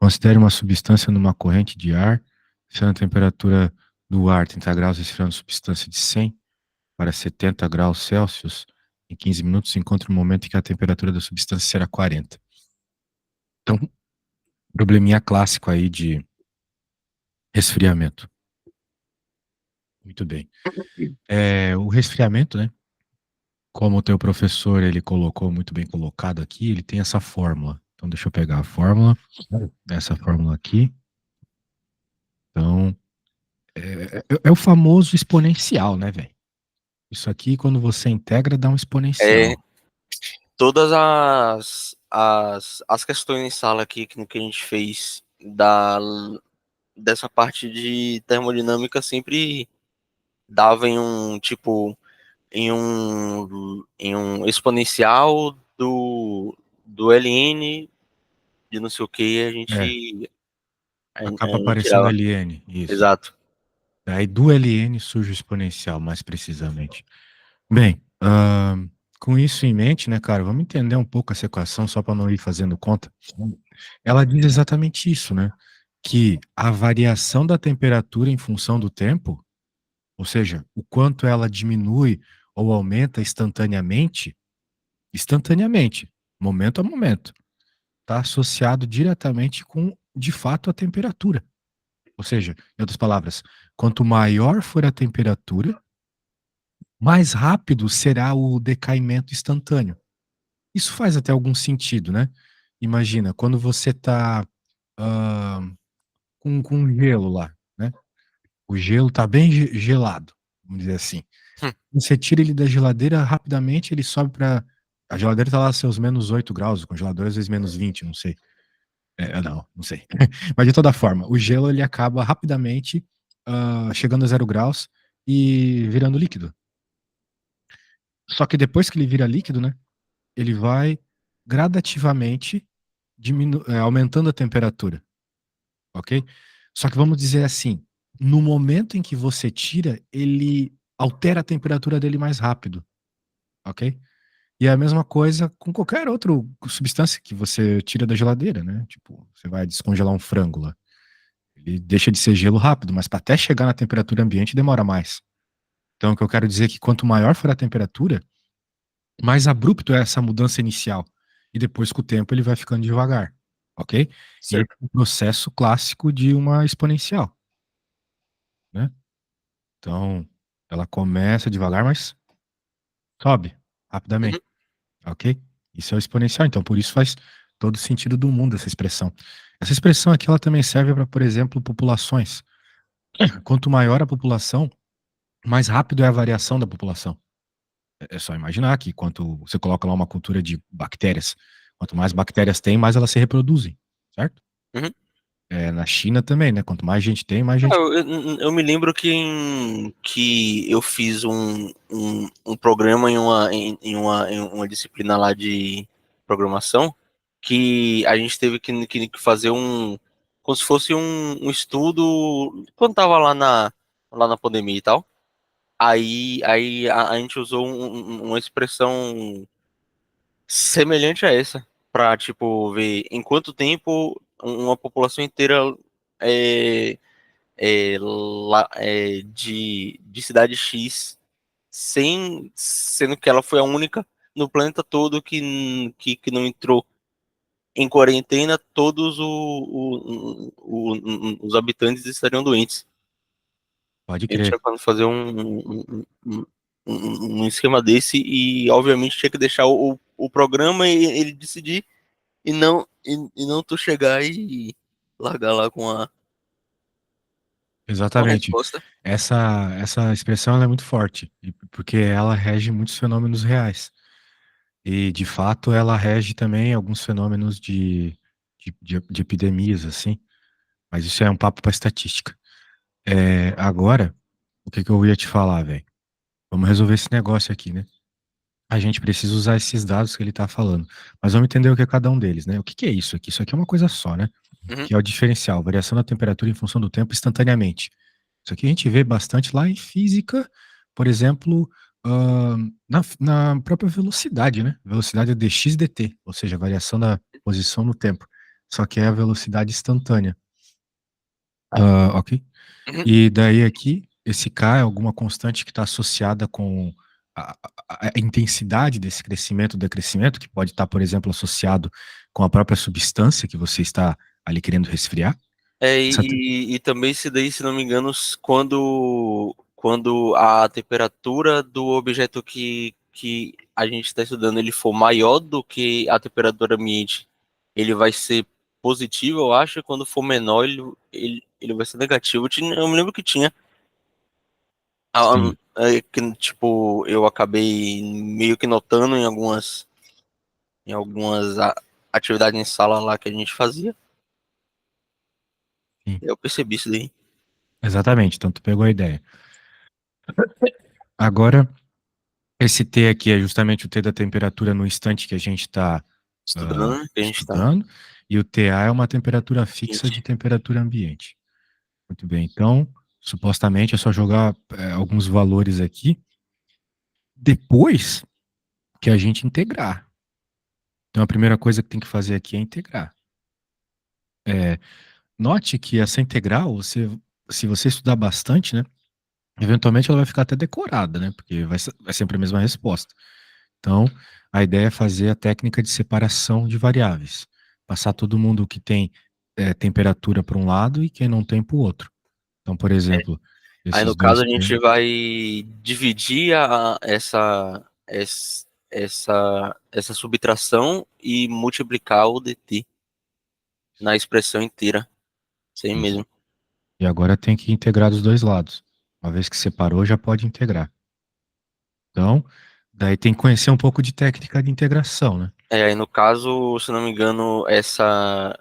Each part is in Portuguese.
Considere uma substância numa corrente de ar, se a temperatura do ar 30 graus, resfriando substância de 100 para 70 graus Celsius em 15 minutos, encontre um momento em que a temperatura da substância será 40. Então, probleminha clássico aí de resfriamento. Muito bem. O resfriamento, né? Como o teu professor, ele colocou muito bem colocado aqui, ele tem essa fórmula. Então, deixa eu pegar a fórmula, essa fórmula aqui. Então, é o famoso exponencial, né, velho? Isso aqui, quando você integra, dá um exponencial. Todas as questões em sala aqui que a gente fez dessa parte de termodinâmica sempre dava em um tipo em um exponencial do ln de não sei o que a gente Acaba a gente aparecendo tirava. ln, isso. Exato. Daí do ln surge o exponencial, mais precisamente. Bem, com isso em mente, né, cara, vamos entender um pouco essa equação só para não ir fazendo conta. Ela diz exatamente isso, né? Que a variação da temperatura em função do tempo, ou seja, o quanto ela diminui ou aumenta instantaneamente, momento a momento, está associado diretamente com, de fato, a temperatura. Ou seja, em outras palavras, quanto maior for a temperatura, mais rápido será o decaimento instantâneo. Isso faz até algum sentido, né? Imagina, quando você está com gelo lá, né? O gelo está bem gelado, vamos dizer assim. Você tira ele da geladeira, rapidamente ele sobe para. A geladeira está lá a seus menos 8 graus, o congelador às vezes menos 20, não sei. Não sei. Mas de toda forma, o gelo ele acaba rapidamente chegando a 0 graus e virando líquido. Só que depois que ele vira líquido, né? Ele vai gradativamente aumentando a temperatura, ok? Só que vamos dizer assim, no momento em que você tira, ele altera a temperatura dele mais rápido, ok? E é a mesma coisa com qualquer outra substância que você tira da geladeira, né? Tipo, você vai descongelar um frango lá. Ele deixa de ser gelo rápido, mas para até chegar na temperatura ambiente demora mais. Então, o que eu quero dizer é que quanto maior for a temperatura, mais abrupto é essa mudança inicial. E depois, com o tempo, ele vai ficando devagar, ok? E esse Certo. é o processo clássico de uma exponencial, né? Então, ela começa devagar, mas sobe rapidamente, Uhum. ok? Isso é o exponencial, então por isso faz todo sentido do mundo essa expressão. Essa expressão aqui, ela também serve para, por exemplo, populações. Quanto maior a população, mais rápido é a variação da população. É só imaginar que quanto você coloca lá uma cultura de bactérias, quanto mais bactérias tem, mais elas se reproduzem, certo? Uhum. Na China também, né? Quanto mais gente tem, mais gente. Eu me lembro que eu fiz um programa em uma disciplina lá de programação que a gente teve que fazer como se fosse um estudo quando tava lá na pandemia e tal. Aí a gente usou uma expressão semelhante a essa para tipo ver em quanto tempo uma população inteira é, de cidade X, sendo que ela foi a única no planeta todo que não entrou em quarentena, todos os habitantes estariam doentes. Pode A gente crer. tinha que fazer um esquema desse e, obviamente, tinha que deixar o programa e ele decidir e não tu chegar e largar lá com a Exatamente. resposta. Essa expressão ela é muito forte, porque ela rege muitos fenômenos reais. E, de fato, ela rege também alguns fenômenos de epidemias, assim. Mas isso é um papo para estatística. Agora, o que eu ia te falar, velho? Vamos resolver esse negócio aqui, né? A gente precisa usar esses dados que ele está falando. Mas vamos entender o que é cada um deles, né? O que é isso aqui? Isso aqui é uma coisa só, né? Uhum. Que é o diferencial, variação da temperatura em função do tempo instantaneamente. Isso aqui a gente vê bastante lá em física, por exemplo, na própria velocidade, né? Velocidade é dx dt, ou seja, a variação da posição no tempo. só que é a velocidade instantânea. Ok? Uhum. E daí aqui, esse K é alguma constante que está associada com a intensidade desse crescimento, decrescimento, que pode estar, por exemplo, associado com a própria substância que você está ali querendo resfriar. Essa te- E também se daí, se não me engano, quando a temperatura do objeto que a gente está estudando ele for maior do que a temperatura ambiente, ele vai ser positivo, eu acho, e quando for menor, ele vai ser negativo. Eu me lembro que tinha. Sim, Que, tipo, eu acabei meio que notando em atividades em sala lá que a gente fazia. sim, Eu percebi isso daí. exatamente. Então, tu pegou a ideia. Agora, esse T aqui é justamente o T da temperatura no instante que a gente está Estudando, né, que a gente tá. estudando, e o TA é uma temperatura fixa de Gente, temperatura ambiente. Muito bem, então, supostamente é só jogar alguns valores aqui, depois que a gente integrar. Então, a primeira coisa que tem que fazer aqui é integrar. É, note que essa integral, se você estudar bastante, né, eventualmente ela vai ficar até decorada, né, porque vai sempre a mesma resposta. Então, a ideia é fazer a técnica de separação de variáveis. Passar todo mundo que tem temperatura para um lado e quem não tem para o outro. Então, por exemplo, aí no esses caso dois a gente termos. vai dividir essa subtração e multiplicar o dt na expressão inteira. Isso aí Isso. mesmo. E agora tem que integrar dos dois lados. Uma vez que separou, já pode integrar. Então, daí tem que conhecer um pouco de técnica de integração, né? Aí no caso, se não me engano, essa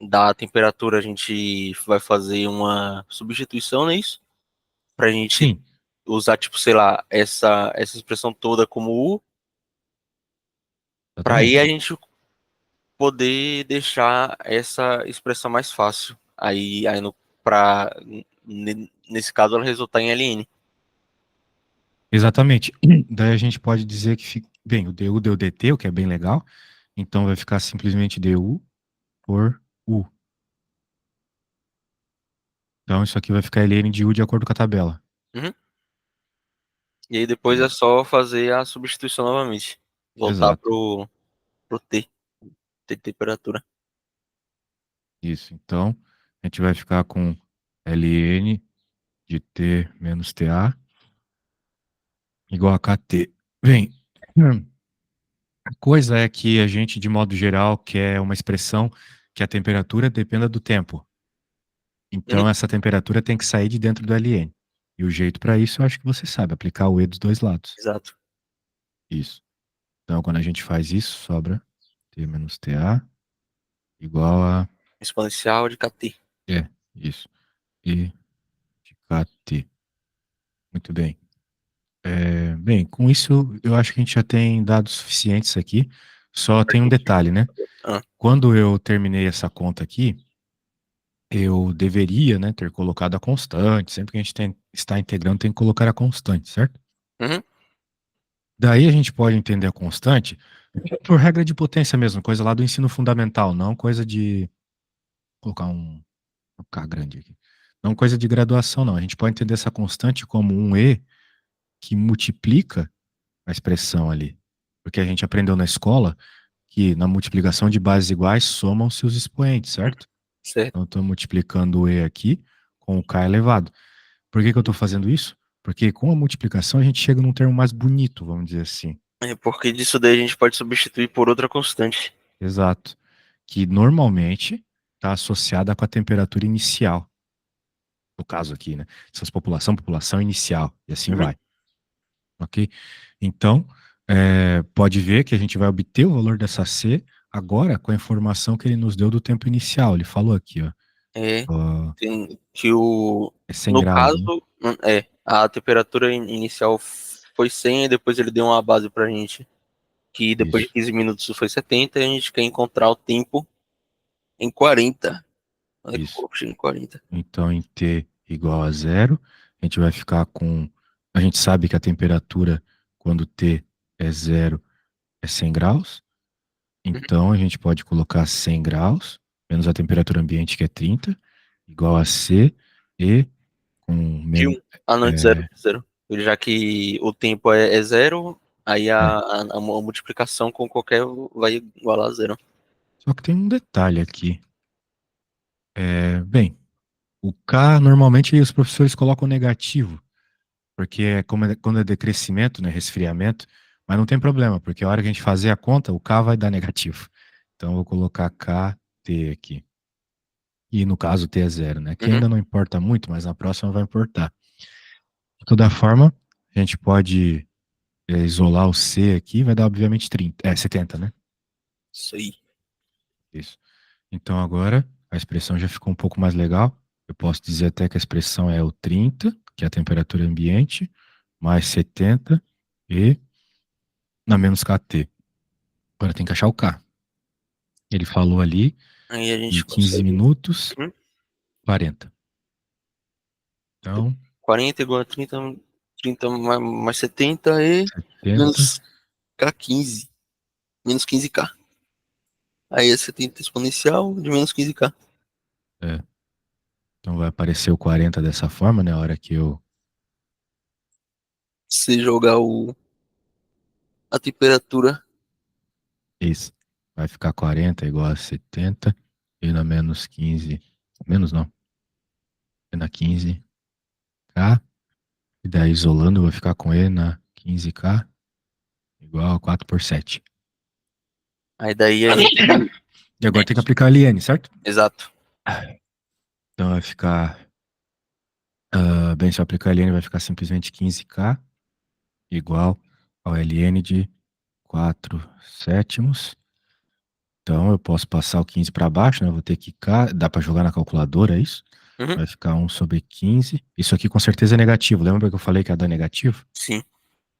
da temperatura a gente vai fazer uma substituição, não é isso? Pra gente Sim, usar, tipo, sei lá, essa expressão toda como U, para aí a exatamente. gente poder deixar essa expressão mais fácil. Aí no, pra, nesse caso ela resultar em ln. Exatamente. Daí a gente pode dizer que, bem, o DU deu DT, o que é bem legal. Então vai ficar simplesmente DU por U. Então isso aqui vai ficar ln de U de acordo com a tabela. Uhum. E aí depois é Isso. só fazer a substituição novamente. Voltar Exato. pro T de temperatura. Isso. Então a gente vai ficar com ln de T menos TA igual a KT. Bem, a coisa é que a gente, de modo geral, quer uma expressão que a temperatura dependa do tempo. Uhum. Então, essa temperatura tem que sair de dentro do LN. E o jeito para isso, eu acho que você sabe, aplicar o E dos dois lados. Exato. Isso. Então, quando a gente faz isso, sobra T menos TA igual a... Exponencial de kt. Isso. E de KT. Muito bem. Bem, com isso, eu acho que a gente já tem dados suficientes aqui. Só tem um detalhe, né? Ah, Quando eu terminei essa conta aqui, eu deveria, né, ter colocado a constante. Sempre que a gente está integrando, tem que colocar a constante, certo? uhum. Daí a gente pode entender a constante por regra de potência mesmo, coisa lá do ensino fundamental, não coisa de colocar um K grande aqui. Não coisa de graduação, não. A gente pode entender essa constante como um E que multiplica a expressão ali. Porque a gente aprendeu na escola que na multiplicação de bases iguais somam-se os expoentes, certo? Certo. Então, eu estou multiplicando o E aqui com o K elevado. Por que que eu estou fazendo isso? Porque com a multiplicação a gente chega num termo mais bonito, vamos dizer assim. É porque disso daí a gente pode substituir por outra constante. Exato. Que normalmente está associada com a temperatura inicial. No caso aqui, né? Essas população inicial, e assim Uhum. vai. Ok? Então, pode ver que a gente vai obter o valor dessa C agora com a informação que ele nos deu do tempo inicial. Ele falou aqui, ó. É, Ó, tem que o. é 100 No graus, né? caso, a temperatura inicial foi 100 e depois ele deu uma base pra gente que depois de Isso, 15 minutos foi 70 e a gente quer encontrar o tempo em 40. Olha que o isso. corpo chega em 40. Então, em T igual a zero, a gente vai ficar com. A gente sabe que a temperatura, quando T é zero, é 100 graus. Uhum. Então, a gente pode colocar 100 graus menos a temperatura ambiente, que é 30, igual a C, e com De um. menos. Ah, não, de zero, É, de zero. Já que o tempo é zero, aí é. a multiplicação com qualquer vai igualar a zero. Só que tem um detalhe aqui. Bem, o K normalmente os professores colocam negativo, porque quando é decrescimento, né, resfriamento, mas não tem problema, porque a hora que a gente fazer a conta, o K vai dar negativo. Então eu vou colocar KT aqui. E no caso T é zero, né? Que Uhum. ainda não importa muito, mas na próxima vai importar. De toda forma, a gente pode isolar o C aqui, vai dar obviamente 30, 70, né? Isso aí. Isso. Então agora a expressão já ficou um pouco mais legal. Eu posso dizer até que a expressão é o 30, que é a temperatura ambiente, mais 70 e na menos KT. Agora tem que achar o K. Ele falou ali Aí a de gente 15 consegue. minutos, Uhum. 40. Então, 40 igual a 30, 30 mais 70 e 70, menos K15. Menos 15K. Aí é 70 exponencial de menos 15K. é. Então vai aparecer o 40 dessa forma, né? A hora que eu. Se jogar a temperatura. Isso. Vai ficar 40 igual a 70. E na menos 15. Menos não. E na 15K. E daí isolando, eu vou ficar com E na 15K igual a 4 por 7. Aí daí a gente. E agora tem que aplicar a ln, certo? Exato. Então vai ficar. Bem, se eu aplicar a ln, vai ficar simplesmente 15K igual ao ln de 4 sétimos. Então eu posso passar o 15 para baixo, né? Eu vou ter que K. Dá para jogar na calculadora, é isso? Uhum. Vai ficar 1 sobre 15. Isso aqui com certeza é negativo. Lembra que eu falei que ia dar negativo? Sim.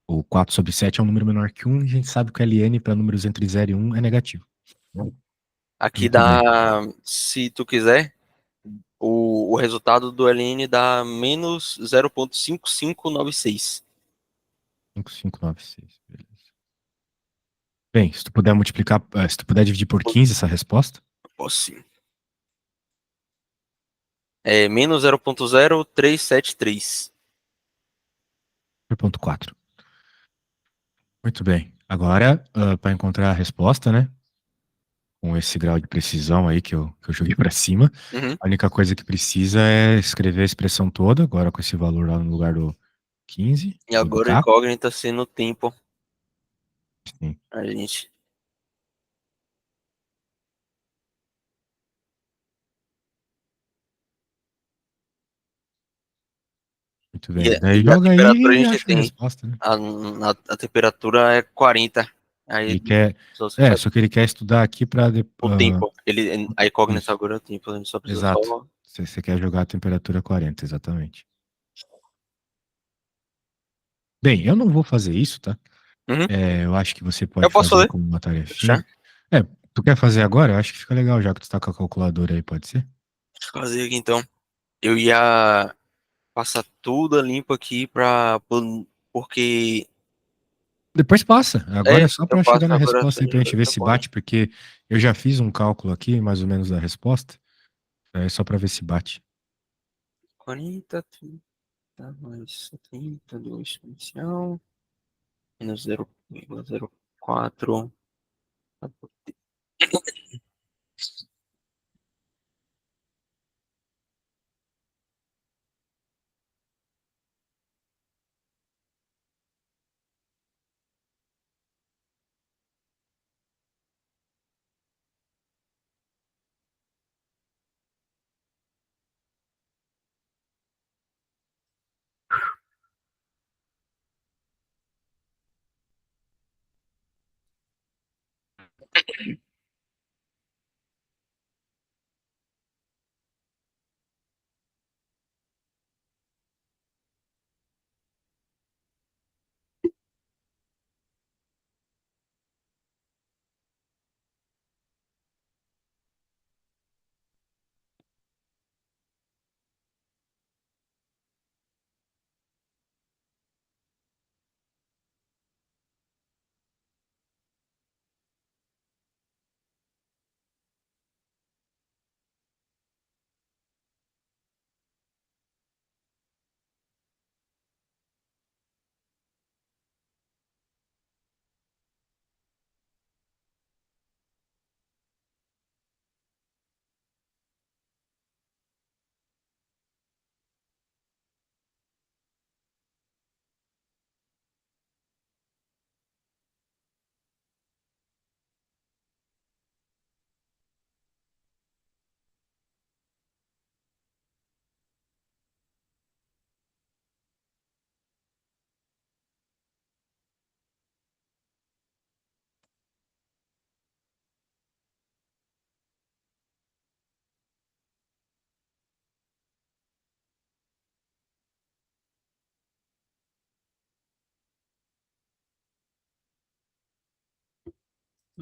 O 4 sobre 7 é um número menor que 1 e a gente sabe que o ln para números entre 0 e 1 é negativo. Aqui Muito bem. dá, se tu quiser, o resultado do LN dá menos 0,5596. 5596. Beleza. Bem, se tu puder multiplicar, se tu puder dividir por 15 essa resposta, Posso sim. É menos 0,0373. 0,4. Muito bem. Agora, para encontrar a resposta, né? Com esse grau de precisão aí que eu joguei para cima, Uhum. a única coisa que precisa é escrever a expressão toda, agora com esse valor lá no lugar do 15, E sobre agora a K. incógnita sendo o tempo. Sim. A gente. Muito E, bem. Daí a joga temperatura a aí e gente acha a tem. resposta, né? A temperatura é 40. Aí Ele quer. só se faz Só que ele quer estudar aqui para. o tempo. A incógnita Isso, agora é o tempo. A gente só precisa exato. só. Você quer jogar a temperatura 40, exatamente. Bem, eu não vou fazer isso, tá? Uhum. Eu acho que você Eu pode posso fazer fazer. como uma Deixar. tarefinha. É, tu quer fazer agora? Eu acho que fica legal, já que tu tá com a calculadora aí, pode ser? Fazer aqui então. Eu ia passar tudo a limpo aqui porque Depois passa. Agora é só eu pra chegar passo na agora resposta aí pra gente ver se bate, porque eu já fiz um cálculo aqui, mais ou menos, da resposta. É só pra ver se bate. 40, 30 mais 72 inicial, menos 0,04.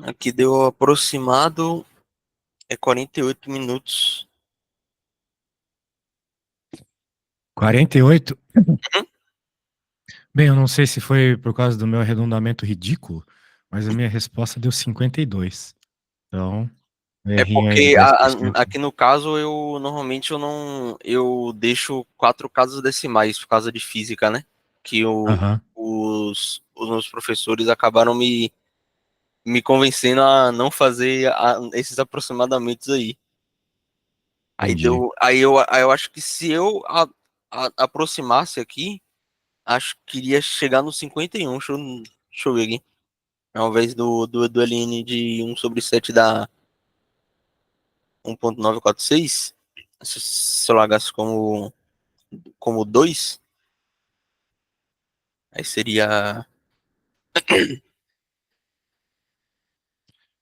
Aqui deu aproximado, é 48 minutos. 48? Hum? Bem, eu não sei se foi por causa do meu arredondamento ridículo, mas a minha resposta deu 52. Então, um É errinho aí de porque 10%. aqui no caso eu normalmente eu não eu deixo quatro casas decimais por causa de física, né? Que Aham, os meus professores acabaram me convencendo a não fazer esses aproximamentos aí. entendi. Aí eu acho que se eu aproximasse aqui, acho que iria chegar no 51. Deixa eu ver aqui. Ao invés do ln de 1/7 da 1,946, se eu largasse como 2, aí seria.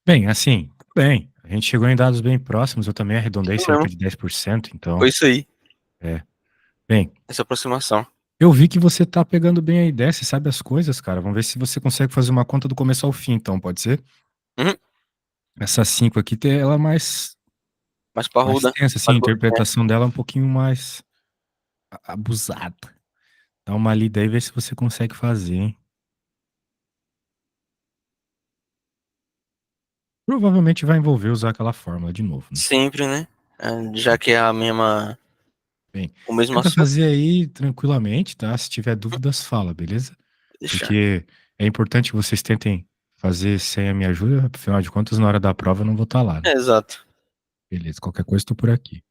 Bem, assim, bem, a gente chegou em dados bem próximos, eu também arredondei Isso cerca mesmo. de 10%, Foi então, isso aí, é. Bem, essa aproximação. eu vi que você tá pegando bem a ideia, você sabe as coisas, cara. Vamos ver se você consegue fazer uma conta do começo ao fim, então, pode ser? Uhum. Essa 5 aqui, ela é Mais mais parruda. tensa, assim, a Mais, interpretação dela é um pouquinho mais abusada. Dá uma lida aí e vê se você consegue fazer, hein? Provavelmente vai envolver usar aquela fórmula de novo, né? sempre, né? Já que é Bem, o mesmo tenta assunto, fazer aí tranquilamente, tá? Se tiver dúvidas, fala, beleza? deixar. Porque é importante que vocês tentem fazer sem a minha ajuda, afinal de contas, na hora da prova eu não vou estar lá, né? É, exato. Beleza, qualquer coisa, estou por aqui.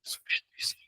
Substituição.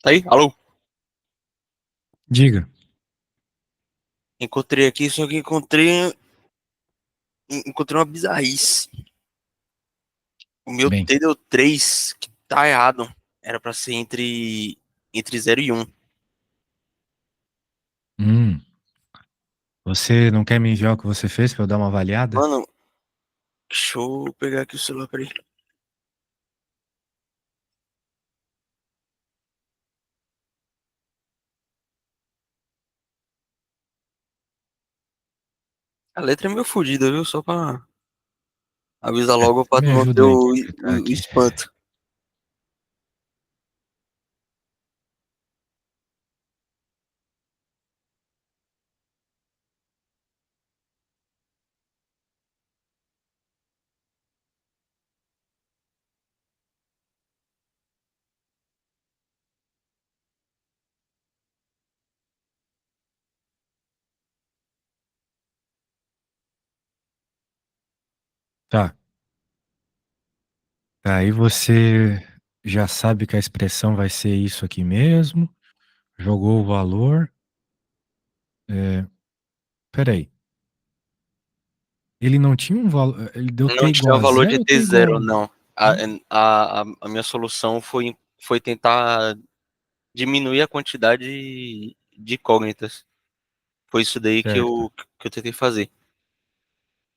Tá aí? Alô? Diga. Encontrei aqui, só que encontrei uma bizarrice. O meu Bem, T deu 3, que tá errado. Era pra ser entre 0 e 1. hum, você não quer me enviar o que você fez pra eu dar uma avaliada? Mano, deixa eu pegar aqui o celular, peraí. A letra é meio fodida, viu? Só pra avisar É, logo pra me tu não ter ajuda a interpretar o aqui. espanto. Tá. Aí você já sabe que a expressão vai ser isso aqui mesmo. Jogou o valor. É, peraí. Ele não tinha um valor. Ele deu T Não igual tinha a valor de zero ou T t igual a zero, um? não. A minha solução foi tentar diminuir a quantidade de incógnitas. Foi isso daí Certo. que eu tentei fazer.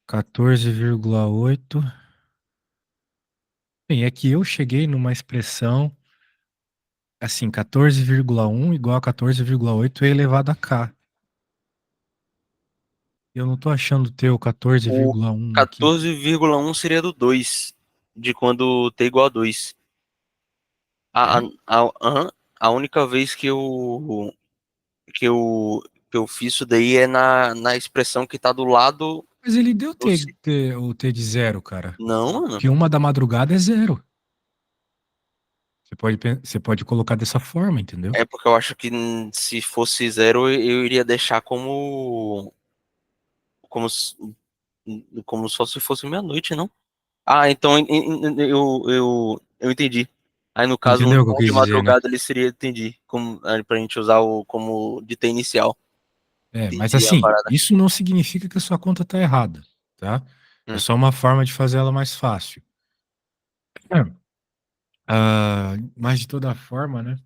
14,8. Bem, é que eu cheguei numa expressão assim, 14,1 igual a 14,8 elevado a K. Eu não tô achando o teu O 14,1 aqui. 14,1 seria do 2, de quando t igual a 2. A, a, É? aham, a única vez que eu, que eu fiz isso daí é na expressão que tá do lado Mas ele deu do. O T de zero, cara. Não, mano. Que uma da madrugada é zero. Você pode colocar dessa forma, entendeu? É porque eu acho que se fosse 0, eu iria deixar como, s- como só se fosse meia-noite, não? Ah, então eu entendi. Aí no caso, Entendeu o que eu um de quis dizer, né? madrugada ele seria, entendi, como, pra gente usar como de T inicial. É, mas Entendi a assim, parada. isso não significa que a sua conta tá errada, tá? É Hum. só uma forma de fazer ela mais fácil. É. Mas de toda forma, né?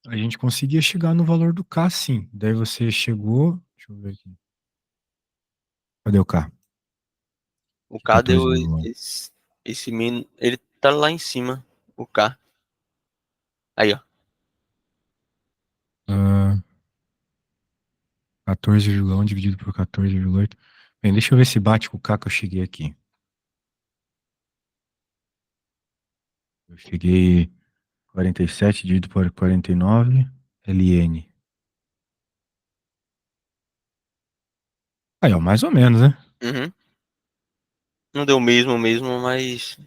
A gente conseguia chegar no valor do K, sim. Daí você chegou. Deixa eu ver aqui. Cadê o K? O Que K deu 14,1. esse min, ele tá lá em cima, o K. Aí, ó. Ah, 14,1 dividido por 14,8. Bem, deixa eu ver se bate com o K que eu cheguei aqui. Eu cheguei 47 dividido por 49 ln. Aí, ó, mais ou menos, né? Uhum. Não deu mesmo, mas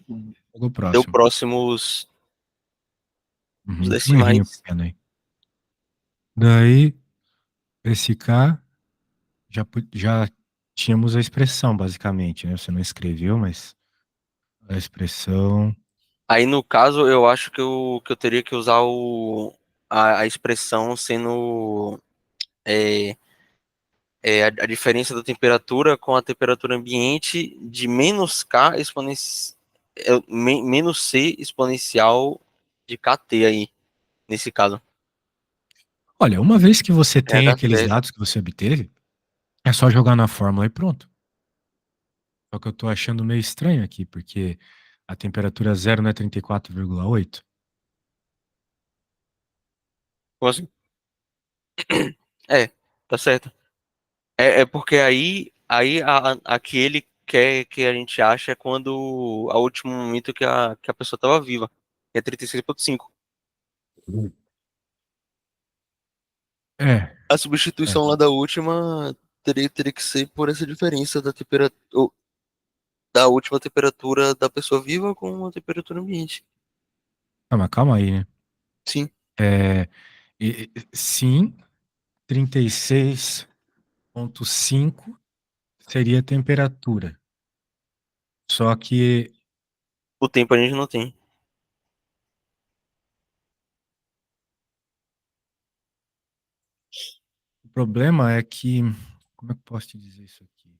Chegou deu próximo. próximos os Uhum. Um errinho decimais. pequeno aí. Daí, esse K, já tínhamos a expressão, basicamente, né? Você não escreveu, mas a expressão. Aí no caso, eu acho que eu teria que usar a expressão sendo é, a diferença da temperatura com a temperatura ambiente de menos K menos C exponencial de KT aí, nesse caso. Olha, uma vez que você É, tem dá aqueles certo. dados que você obteve, é só jogar na fórmula e pronto. Só que eu tô achando meio estranho aqui, porque a temperatura zero não é 34,8. Como assim? É, tá certo. É porque aí a que ele quer que a gente acha é quando o último momento que a pessoa tava viva, que é 36,5. É, A é. substituição lá da última teria que ser por essa diferença da temperatura, da última temperatura da pessoa viva com a temperatura ambiente. Ah, mas calma aí, né? Sim. É, sim, 36,5 seria a temperatura. Só que, O tempo a gente não tem. problema é que, como é que eu posso te dizer isso aqui?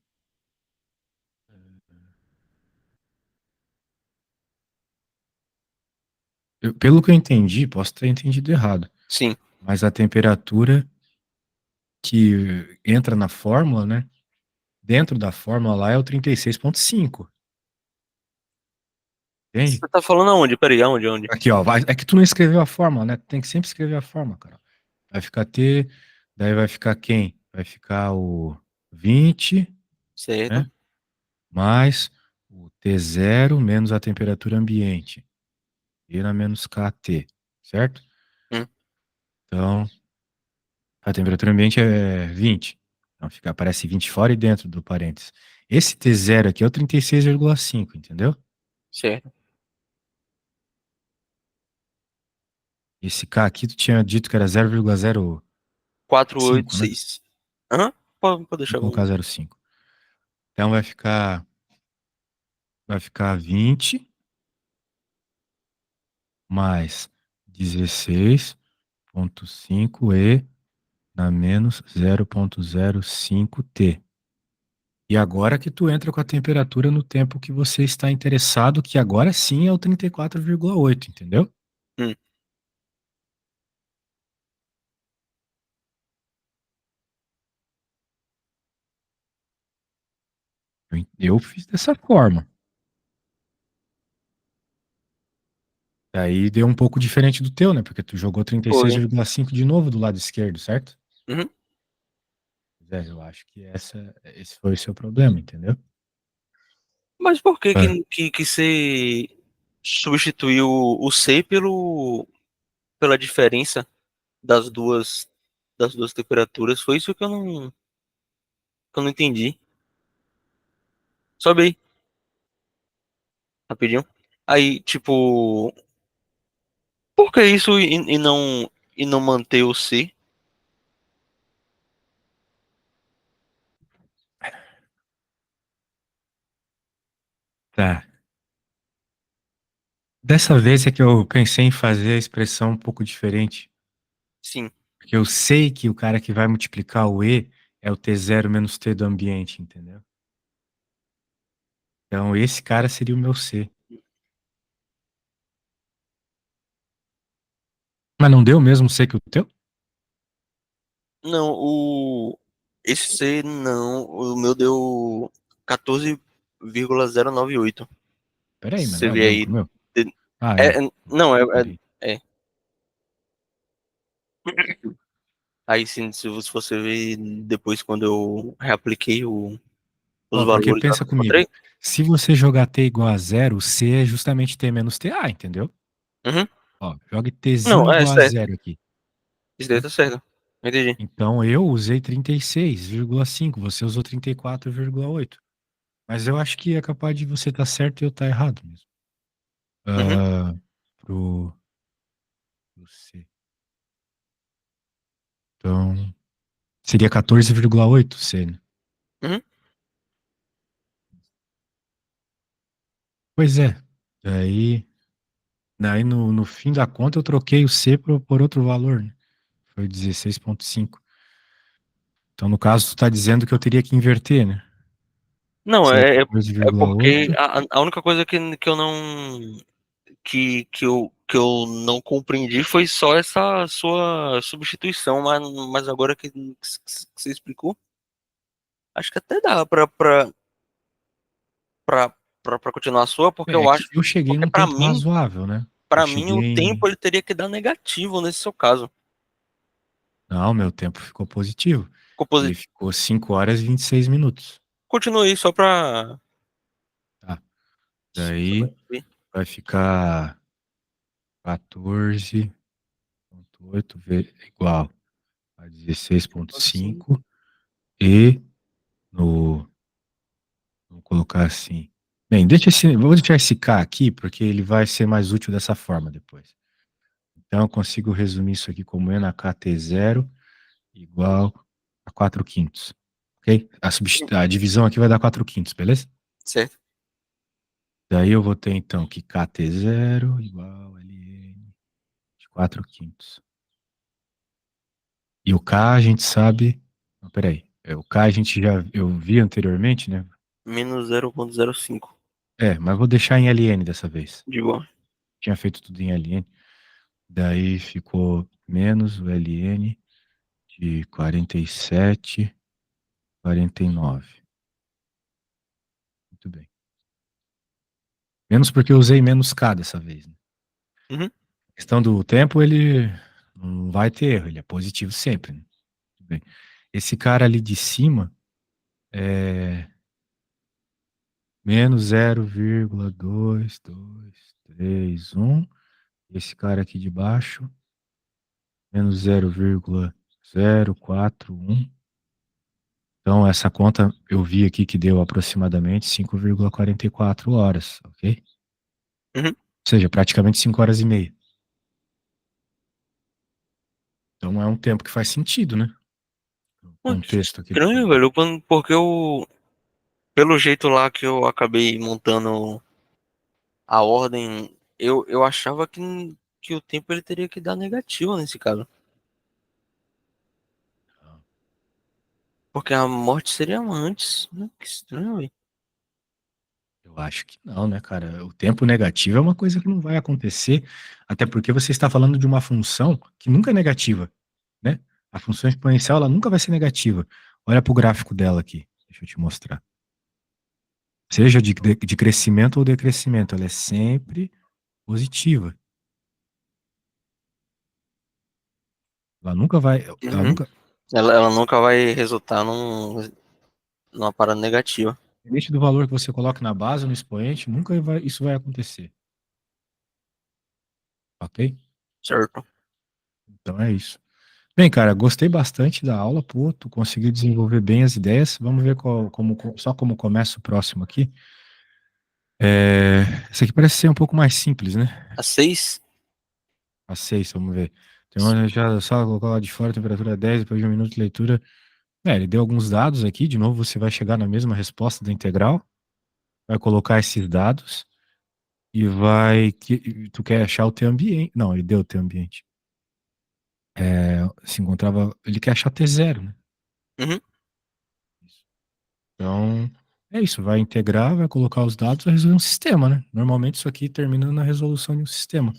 Pelo que eu entendi, posso ter entendido errado, Sim. mas a temperatura que entra na fórmula, né? Dentro da fórmula lá é o 36,5. Entende? Você tá falando aonde? Peraí, aonde? Aqui, ó. É que tu não escreveu a fórmula, né? Tem que sempre escrever a fórmula, cara. Vai ficar T, daí vai ficar quem? Vai ficar o 20, Certo. né? Mais o T0 menos a temperatura ambiente. E na menos KT, certo? Hum, Então, a temperatura ambiente é 20. Então, aparece 20 fora e dentro do parênteses. Esse T0 aqui é o 36,5, entendeu? certo. Esse K aqui tu tinha dito que era 0,05, né? 486. Hã? Pode Vou deixar. colocar 0,5. Então vai ficar 20 mais 16,5 E na menos 0,05 T. E agora que tu entra com a temperatura no tempo que você está interessado, que agora sim é o 34,8, entendeu? Hum, Eu fiz dessa forma. Daí deu um pouco diferente do teu, né? Porque tu jogou foi. 36,5 de novo do lado esquerdo, certo? Uhum. Eu acho que esse foi o seu problema, entendeu? Mas por que É. que você substituiu o C pela diferença das duas temperaturas? Foi isso que eu não entendi. Sobe aí, rapidinho. Aí, tipo, por que isso e não manter o C? Tá. Dessa vez é que eu pensei em fazer a expressão um pouco diferente. Sim. Porque eu sei que o cara que vai multiplicar o E é o T0 menos T do ambiente, entendeu? Então esse cara seria o meu C. Mas não deu o mesmo C que o teu? Não, esse C não, o meu deu 14,098. Peraí, mas Você não é o vê mesmo que aí. o meu? Ah, É, é. não, Peraí. é. Aí sim, se você ver depois quando eu reapliquei os Ó, porque valores lá pensa que eu comigo. encontrei. Se você jogar T igual a zero, o C é justamente T menos TA, entendeu? Uhum. Ó, jogue Tzinho Não, é igual a certo. zero aqui, Isso daí né? tá certo. Entendi. Então eu usei 36,5, você usou 34,8. Mas eu acho que é capaz de você estar certo e eu estar errado mesmo. Uhum. Ah, pro C. Então, seria 14,8 C, né? Uhum. Pois é. Daí no fim da conta eu troquei o C por outro valor, né? Foi 16,5. Então, no caso, tu tá dizendo que eu teria que inverter, né? Não, Se é é porque 14,8. a única coisa que eu não que eu não compreendi foi só essa sua substituição, mas agora que você explicou, acho que até dá pra continuar a sua, porque É eu que acho, eu cheguei porque num tempo razoável, né? Eu para mim cheguei o tempo em. ele teria que dar negativo nesse seu caso. Não, meu tempo ficou positivo. Ficou Ele positivo. ficou 5 horas e 26 minutos. Continue aí Tá. só pra Daí ver. vai ficar 14,8 igual a Assim. 16,5 e no. Vamos colocar assim. Bem, vou deixar esse K aqui, porque ele vai ser mais útil dessa forma depois. Então, eu consigo resumir isso aqui como N na KT0 igual a 4 quintos. Ok? A divisão aqui vai dar 4 quintos, beleza? Certo. Daí eu vou ter, então, que KT0 igual a LN de 4 quintos. E o K, a gente sabe. peraí. O K a gente eu vi anteriormente, né? Menos 0,05. Mas vou deixar em LN dessa vez. De boa. Tinha feito tudo em LN. Daí ficou menos o LN de 47, 49. Muito bem. Menos porque eu usei menos K dessa vez, né? Uhum. A questão do tempo, ele não vai ter erro, ele é positivo sempre, né? Muito bem. Esse cara ali de cima é menos 0,2231. Esse cara aqui de baixo, menos 0,041. Então, essa conta eu vi aqui que deu aproximadamente 5,44 horas, ok? Uhum. Ou seja, praticamente 5 horas e meia. Então, é um tempo que faz sentido, né? O Pô, que contexto aqui do estranho, programa. velho. Porque eu, pelo jeito lá que eu acabei montando a ordem, eu achava que o tempo ele teria que dar negativo nesse caso. Porque a morte seria antes, né? Que estranho, velho. Eu acho que não, né, cara? O tempo negativo é uma coisa que não vai acontecer, até porque você está falando de uma função que nunca é negativa, né? A função exponencial, ela nunca vai ser negativa. Olha para o gráfico dela aqui. Deixa eu te mostrar. Seja de crescimento ou decrescimento, ela é sempre positiva. Ela nunca vai. Ela Uhum. nunca. Ela nunca vai resultar numa parada negativa. Independente do valor que você coloque na base, no expoente, nunca isso vai acontecer. Ok? Certo. Então é isso. Bem, cara, gostei bastante da aula, pô, tu conseguiu desenvolver bem as ideias. Vamos ver só como começa o próximo aqui. Esse aqui parece ser um pouco mais simples, né? A 6? A 6, vamos ver. Tem uma já só colocar lá de fora, temperatura 10 depois de um minuto de leitura. Ele deu alguns dados aqui, de novo você vai chegar na mesma resposta da integral, vai colocar esses dados e tu quer achar o teu ambiente. Não, ele deu o teu ambiente. Se encontrava, ele quer achar T0, né? Uhum. Então, é isso, vai integrar, vai colocar os dados, vai resolver um sistema, né? Normalmente isso aqui termina na resolução de um sistema.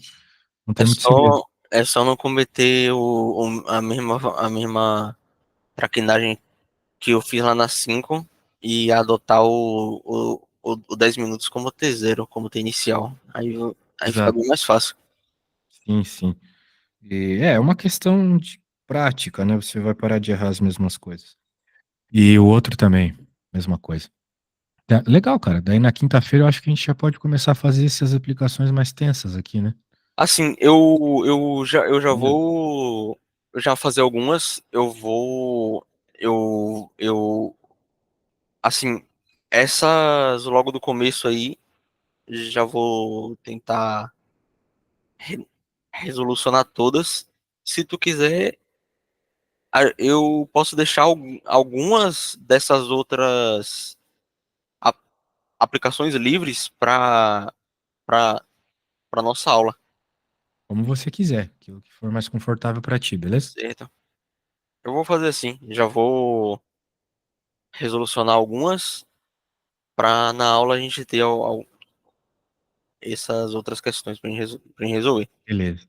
Não É tem muito segredo. só, é só não cometer a mesma traquinagem que eu fiz lá na 5 e adotar o 10 minutos como T0, como T inicial. Aí fica Exato. bem mais fácil. Sim, sim. E é uma questão de prática, né? Você vai parar de errar as mesmas coisas. E o outro também, mesma coisa. Legal, cara. Daí na quinta-feira eu acho que a gente já pode começar a fazer essas aplicações mais tensas aqui, né? Assim, eu já Beleza. vou já fazer algumas. Eu assim, essas logo do começo aí, já vou tentar re- resolucionar todas. Se tu quiser, eu posso deixar algumas dessas outras a- aplicações livres para nossa aula, Como você quiser, aquilo que for mais confortável pra ti, beleza? certo? Eu vou fazer assim, já vou resolucionar algumas para na aula a gente ter essas outras questões pra gente resolver. Beleza.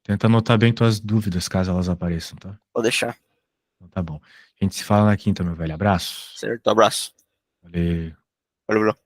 Tenta anotar bem tuas dúvidas, caso elas apareçam, tá? Vou deixar, Então tá bom. A gente se fala na quinta, meu velho. Abraço. certo? Abraço. Valeu. Valeu, valeu.